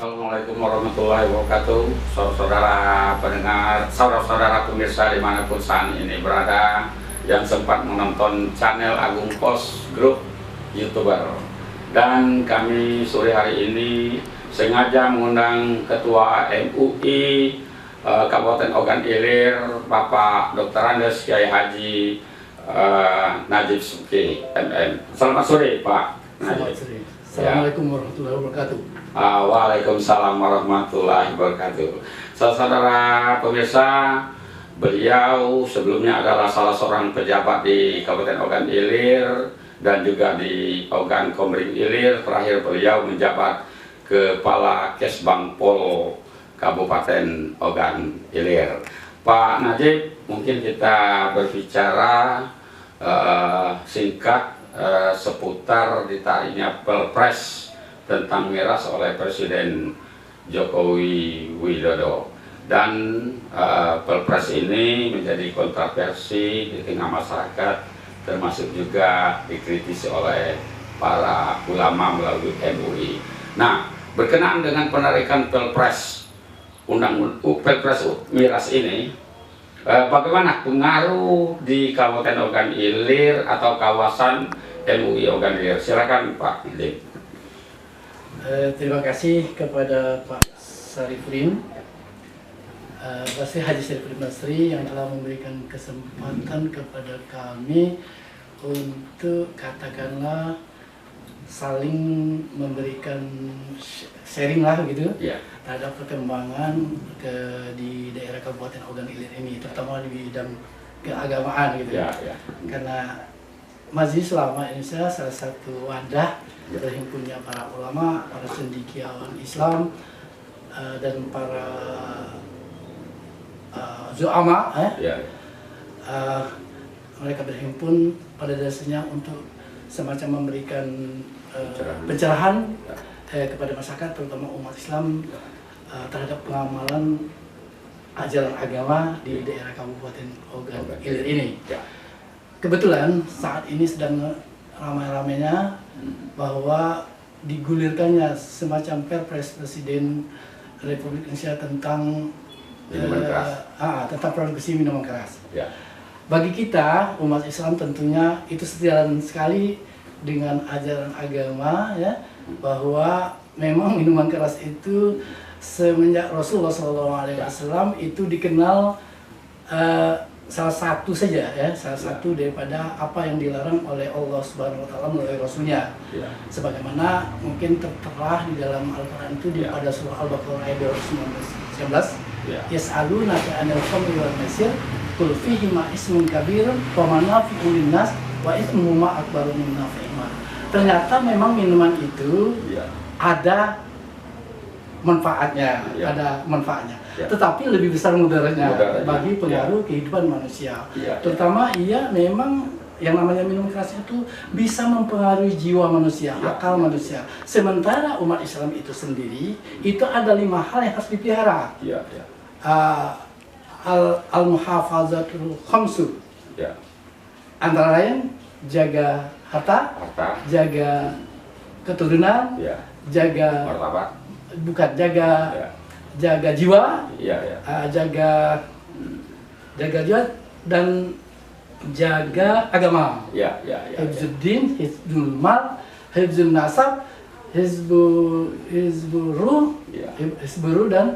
Assalamualaikum warahmatullahi wabarakatuh. Saudara-saudara pendengar, saudara-saudara pemirsa dimanapun saat ini berada yang sempat menonton channel Agung Pos Group YouTuber. Dan kami sore hari ini sengaja mengundang Ketua MUI Kabupaten Ogan Ilir, Bapak Dr. Andes Kiai Haji Najib Subki MM. Selamat sore Pak Selamat sore. Assalamualaikum warahmatullahi wabarakatuh. Waalaikumsalam warahmatullahi wabarakatuh. Saudara pemirsa, beliau sebelumnya adalah salah seorang pejabat di Kabupaten Ogan Ilir dan juga di Ogan Komering Ilir. Terakhir beliau menjabat Kepala Kesbangpol Kabupaten Ogan Ilir. Pak Najib, mungkin kita berbicara singkat seputar ditariknya Perpres tentang miras oleh Presiden Jokowi Widodo. Dan Perpres ini menjadi kontroversi di tengah masyarakat, termasuk juga dikritisi oleh para ulama melalui MUI. Nah, berkenaan dengan penarikan Perpres Perpres miras ini, bagaimana pengaruh di Kabupaten Ogan Ilir atau kawasan MUI Ogan Ilir? Silakan Pak Najib. Terima kasih kepada Pak Sarifudin, Basri Haji Sarifudin Basri yang telah memberikan kesempatan kepada kami untuk katakanlah saling memberikan sharing lah gitu terhadap perkembangan di daerah Kabupaten Ogan Ilir ini, terutama di bidang keagamaan gitu. Karena Majelis Ulama Indonesia salah satu wadah terhimpunnya para ulama, para cendekiawan Islam, dan para zu'ama. Mereka berhimpun pada dasarnya untuk semacam memberikan pencerahan kepada masyarakat, terutama umat Islam, terhadap pengamalan ajaran agama di daerah Kabupaten Ogan Ilir ini. Kebetulan saat ini sedang ramai-ramainya bahwa digulirkannya semacam Perpres Presiden Republik Indonesia tentang tentang produksi minuman keras. Bagi kita umat Islam tentunya itu sejalan sekali dengan ajaran agama, ya, bahwa memang minuman keras itu semenjak Rasulullah SAW itu dikenal salah satu saja, ya, salah satu daripada apa yang dilarang oleh Allah Subhanahu Wa Taala melalui Rasulnya. Sebagaimana mungkin tertera di dalam Al-Quran itu pada surah Al-Baqarah ayat 219, Yas'alunaka 'anil khamri wal maisir qul fihima ismun kabirun wa manafi'u lin-nas wa ithmuhuma akbaru min nafi'ihima. Ternyata memang minuman itu ada manfaatnya, tetapi lebih besar mudaratnya bagi pengaruh kehidupan manusia. Terutama memang yang namanya minum keras itu bisa mempengaruhi jiwa manusia, akal manusia. Sementara umat Islam itu sendiri itu ada 5 hal yang harus dipelihara. Al-muhafazatul khamsu, antara lain jaga harta, jaga keturunan, jaga martabat, jaga jiwa, jaga jiwa dan jaga agama. Hifzuddin, hifzul mal, hifzul nasab, hizbul ruh dan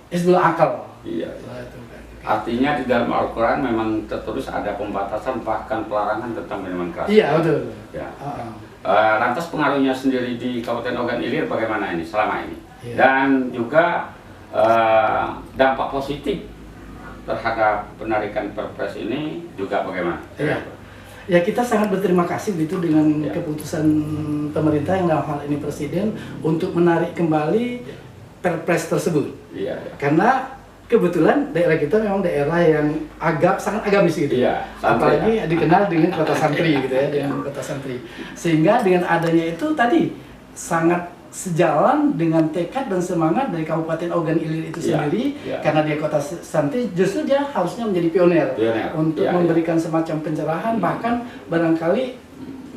hizbul akal. Artinya di dalam Al-Quran memang tertulis ada pembatasan bahkan pelarangan tentang minuman keras. Betul. Lantas pengaruhnya sendiri di Kabupaten Ogan Ilir bagaimana ini selama ini? Dan juga dampak positif terhadap penarikan Perpres ini juga bagaimana? Ya, kita sangat berterima kasih gitu dengan keputusan pemerintah yang dalam hal ini Presiden untuk menarik kembali Perpres tersebut. Karena kebetulan daerah kita memang daerah yang sangat agamis gitu. Apalagi dikenal dengan kota santri gitu ya, dengan kota santri. Sehingga dengan adanya itu tadi sangat sejalan dengan tekad dan semangat dari Kabupaten Ogan Ilir itu sendiri, karena dia kota santri, justru dia harusnya menjadi pionir untuk memberikan semacam pencerahan, bahkan barangkali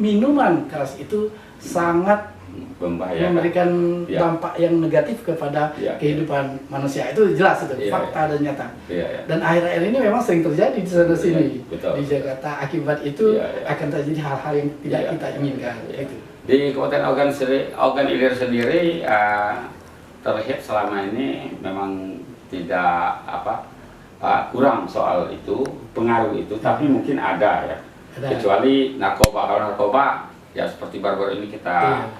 minuman keras itu sangat membahayakan. memberikan Ya. dampak yang negatif kepada Ya, kehidupan manusia. Itu jelas itu, Ya, fakta dan nyata. Iya, ya. Dan akhir-akhir ini memang sering terjadi di sana sini. Betul. Di Jakarta akibat itu Ya, ya. akan terjadi hal-hal yang tidak Ya, kita inginkan. ya. Itu. Di Kabupaten Ogan Ilir sendiri terlihat selama ini memang tidak kurang soal itu, pengaruh itu, tapi mungkin ada ya. Ada. Kecuali narkoba ya, seperti baru-baru ini kita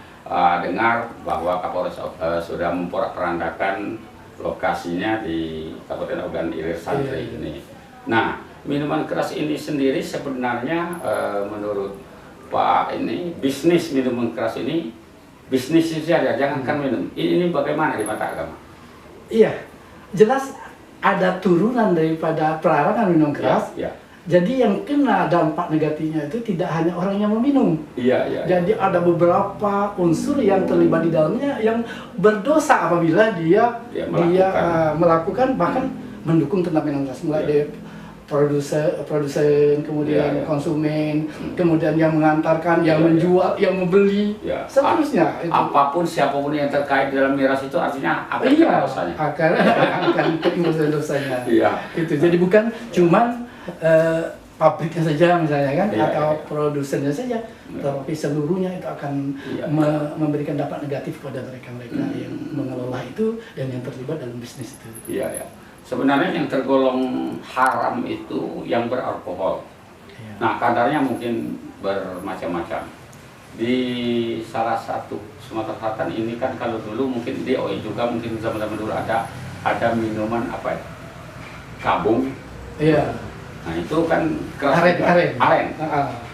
dengar bahwa Kapolres sudah memporak-porandakan lokasinya di Kabupaten Ogan Ilir Santri ini. Nah, minuman keras ini sendiri sebenarnya menurut Pak ini, bisnis minuman keras ini bisnis saja, jangankan minum. Ini bagaimana di mata agama? Iya, jelas ada turunan daripada pelarangan minum keras. Ya, Jadi yang kena dampak negatifnya itu tidak hanya orang yang meminum. iya, iya. Jadi ada beberapa unsur yang terlibat di dalamnya yang berdosa apabila dia melakukan bahkan mendukung tentang minum keras, mulai dari produsen, kemudian konsumen, kemudian yang mengantarkan, yang menjual, yang membeli, seterusnya. Apapun siapapun yang terkait dalam miras itu artinya akan kena dosanya. akan kena dosanya. Iya. Gitu. Jadi bukan cuman pabriknya saja misalnya kan, atau produsennya saja, tapi seluruhnya itu akan memberikan dampak negatif kepada mereka yang mengelola itu dan yang terlibat dalam bisnis itu. Iya, ya. Sebenarnya yang tergolong haram itu yang beralkohol. Nah, kadarnya mungkin bermacam-macam. Di salah satu Sumatera Selatan ini kan, kalau dulu mungkin di OE juga mungkin zaman-zaman dulu ada minuman apa ya? Kabung. Iya. Nah, itu kan keras. Aren.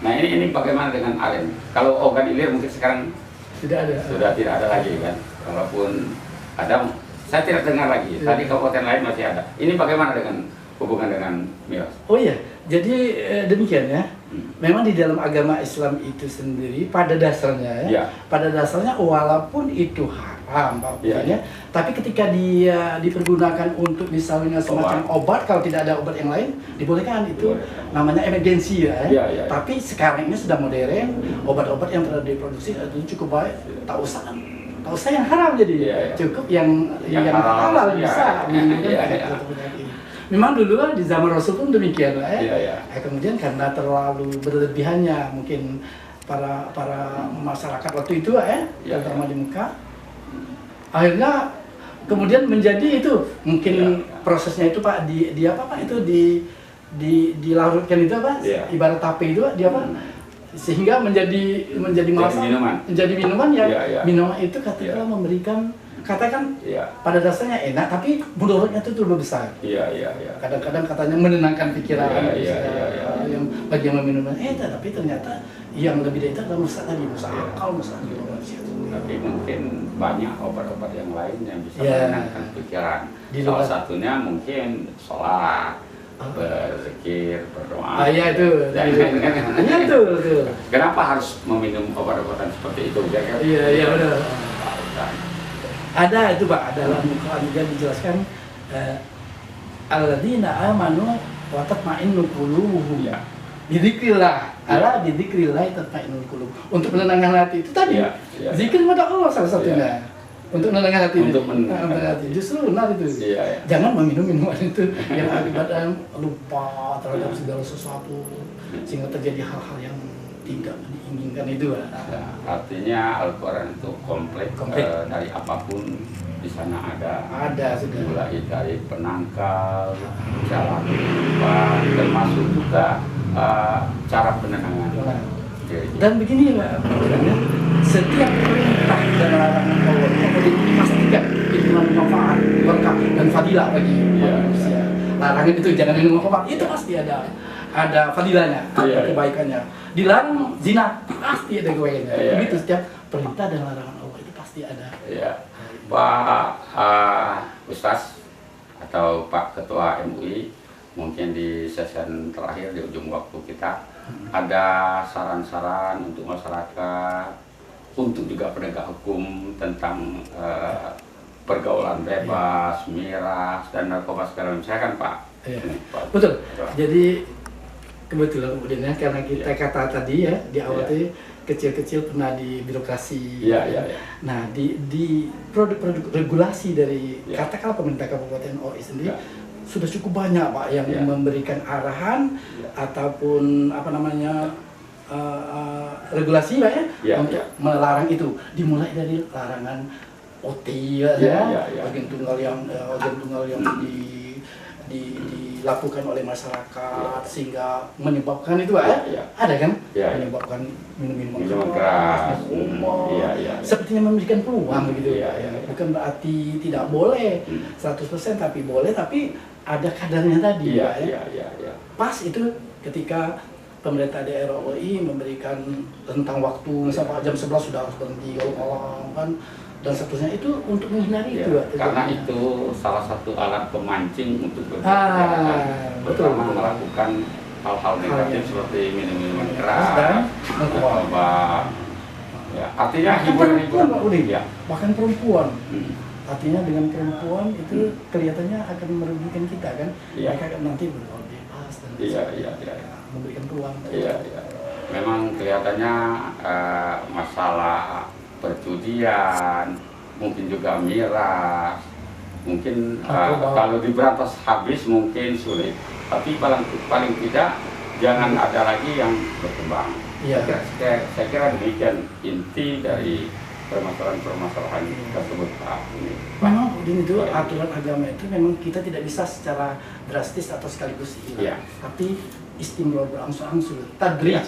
Nah, ini bagaimana dengan aren? Kalau Ogan Ilir mungkin sekarang sudah tidak ada lagi kan. Kalaupun ada, saya tidak dengar lagi. Tadi kabupaten lain masih ada. Ini bagaimana dengan hubungan dengan miras? Oh iya, jadi demikian ya. Memang di dalam agama Islam itu sendiri pada dasarnya pada dasarnya walaupun itu haram Pak, tapi ketika dia dipergunakan untuk misalnya semacam obat, kalau tidak ada obat yang lain dibolehkan, itu namanya emergensi ya. Tapi sekarang ini sudah modern, obat-obat yang telah diproduksi itu cukup baik, tak usah yang haram, jadi cukup yang halal bisa. Memang dulu di zaman Rasul pun demikian lah ya. Kemudian karena terlalu berlebihannya mungkin para masyarakat waktu itu terutama di Mekah, akhirnya kemudian menjadi itu mungkin prosesnya itu Pak dilarutkan itu apa? Ibarat tape itu dia apa? Sehingga menjadi minuman yang minuman itu katakanlah memberikan, katakan pada dasarnya enak, tapi mudaratnya itu lebih besar. Kadang-kadang katanya menenangkan pikiran, yang bagi yang meminumnya, tapi ternyata yang lebih dari itu adalah merusak akal, merusak manusia. Tapi mungkin banyak obat-obat yang lain yang bisa menenangkan pikiran. Salah satunya mungkin sholat, berzikir, berdoa. Itu. Kenapa harus meminum obat-obatan seperti itu? Iya benar. Ada itu Pak, dalam Al-Quran juga dijelaskan alladzina amanu wa tatma'innu qulubuhum. Bidzikrillah, ala bidzikrillah tatma'innul qulub. Untuk menenangkan hati itu tadi. Zikir kepada Allah salah satunya. Untuk menenangkan hati. Justru benar itu. Jangan meminum minuman itu yang akibatnya lupa terhadap segala sesuatu sehingga terjadi hal-hal yang tidak diinginkan itu. Artinya Al-Quran itu komplit. Dari apapun di sana ada sudah. Mulai dari penangkal, jalan kehidupan, termasuk juga cara penenangan. Dan begini Pak, setiap perintah dan larangan Allah itu dipastikan itu manfaat, berkah dan fadilah bagi manusia. Larangan itu jangan minum obat, itu pasti ada fadilahnya, ada kebaikannya. Dilarang zina, pasti ada kebaikannya. Begitu setiap perintah dan larangan Allah itu pasti ada. Pak Ustaz atau Pak Ketua MUI, mungkin di sesi terakhir di ujung waktu kita ada saran-saran untuk masyarakat, untuk juga penegak hukum tentang pergaulan bebas, miras dan narkoba segala macam. Saya kan Pak. Betul. Jadi kebetulan kemudian karena kita kata tadi di awal tadi kecil-kecil pernah di birokrasi. Iya, iya, iya. Nah, di produk-produk regulasi dari Ya. katakanlah pemerintah Kabupaten OI sendiri Ya. sudah cukup banyak Pak yang Ya. memberikan arahan Ya. ataupun apa namanya regulasi Pak ya, Ya, untuk ya. melarang itu. Dimulai dari larangan OT ya, Ya. organ tunggal yang dilakukan oleh masyarakat sehingga menyebabkan itu Pak ya. Ya. Ada kan? Ya, ya. Menyebabkan minuman Minuman keras. Iya, iya. Sepertinya memberikan peluang begitu Iya, Pak ya. iya. Bukan berarti tidak boleh 100% tapi boleh, tapi ada kadarnya tadi Iya, Pak ya. iya, iya, iya. Pas itu ketika pemerintah daerah OI memberikan tentang waktu, misalnya jam 11 sudah harus berhenti kalau malam kan, dan seterusnya itu untuk menghindari Ya, itu Pak, karena terjadinya. itu salah satu alat pemancing untuk berbuat betul, pertama betul. melakukan hal-hal negatif yang- seperti minum-minuman dan keras, narkoba. Ya, artinya Bahkan perempuan Pak hiburan-hiburan. Udin, Ya. bahkan perempuan. Hmm. Artinya dengan perempuan itu kelihatannya akan merugikan kita kan, Iya. mereka akan nanti berlalu bebas dan Iya, iya, iya. memberikan peluang. Iya, iya. Memang kelihatannya masalah perjudian, mungkin juga miras, mungkin Narkoba. kalau diberantas habis mungkin sulit, tapi paling tidak jangan ada lagi yang berkembang. Iya. Saya kira demikian inti dari permasalahan-permasalahan tersebut Pak. Ini, Pak. Memang Udin itu Iya. aturan agama itu memang kita tidak bisa secara drastis atau sekaligus hilang, Iya. tapi istimror berangsur-angsur, tadrij,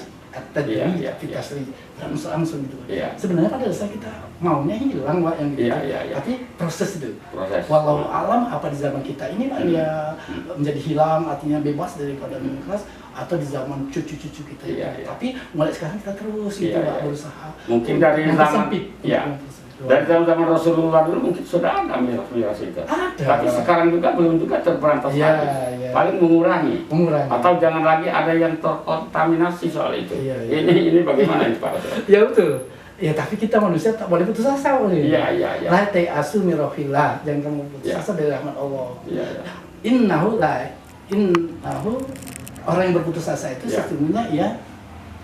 Iya, iya, kita iya. sering berangsur-angsur gitu. Iya. Sebenarnya pada dasar kita maunya hilang Pak yang gitu, Iya, iya, iya. tapi proses itu. Proses. Walau alam apa di zaman kita ini Pak, ya menjadi hilang, artinya bebas daripada minum keras, atau di zaman cucu-cucu kita ini. Iya, iya. Tapi mulai sekarang kita terus gitu Iya, Pak, iya. berusaha Mungkin untuk dari zaman, mempersempit, ya, untuk mempersempit. dari zaman Rasulullah dulu mungkin sudah ada miras-miras itu. Ada. Tapi sekarang juga belum juga terberantas Iya, lagi. iya. Paling mengurangi. Mengurangi. Atau jangan lagi ada yang terkontaminasi soal itu. Iya, iya. Ini bagaimana ini Pak? Ya betul. Ya tapi kita manusia tak boleh putus asa boleh. Iya, iya, iya. La ta'asu min rahillah, jangan kamu putus Iya. asa dari rahmat Allah. Iya, iya. Innahu orang yang berputus asa itu Iya. sesungguhnya ya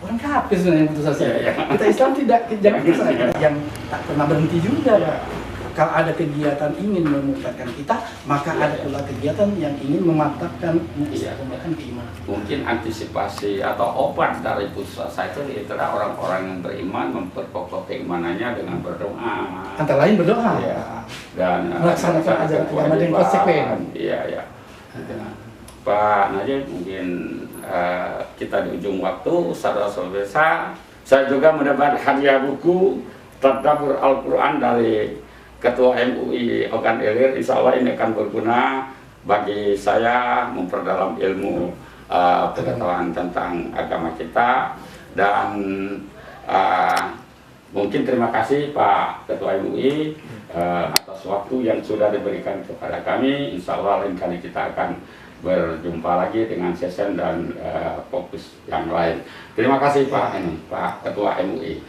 orang kafir sebenarnya yang putus asa. Iya, iya. Kita Islam tidak, jangan putus asa. Iya. Yang tak pernah berhenti juga Iya. Pak. Kalau ada kegiatan ingin memurtadkan kita, maka Iya, ada iya. pula kegiatan yang ingin memantapkan, Iya. mengistiqomahkan keimanan. Mungkin antisipasi atau obat dari putus asa itu adalah orang-orang yang beriman memperkokoh keimanannya dengan berdoa. Antara lain berdoa. Iya. Dan Melaksanakan ajaran agama dengan konsekuen. Iya, iya. Pak Najib, mungkin kita di ujung waktu, saudara-saudara, saya juga mendapat hadiah buku Tadabbur Al-Quran dari Ketua MUI Ogan Ilir. Insya Allah ini akan berguna bagi saya memperdalam ilmu pengetahuan tentang agama kita. Dan mungkin terima kasih Pak Ketua MUI atas waktu yang sudah diberikan kepada kami. Insya Allah lain kali kita akan berjumpa lagi dengan session dan fokus yang lain. Terima kasih Pak Ketua MUI.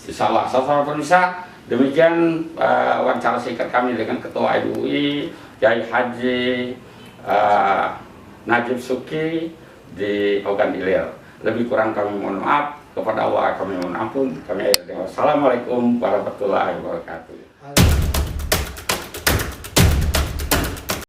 Insya Allah, saudara pemirsa, demikian wawancara singkat kami dengan Ketua MUI Kiai Haji Najib Suki di Ogan Ilir. Lebih kurang kami mohon maaf, kepada Allah kami mohon ampun. Kami akhiri. Wassalamualaikum warahmatullahi wabarakatuh.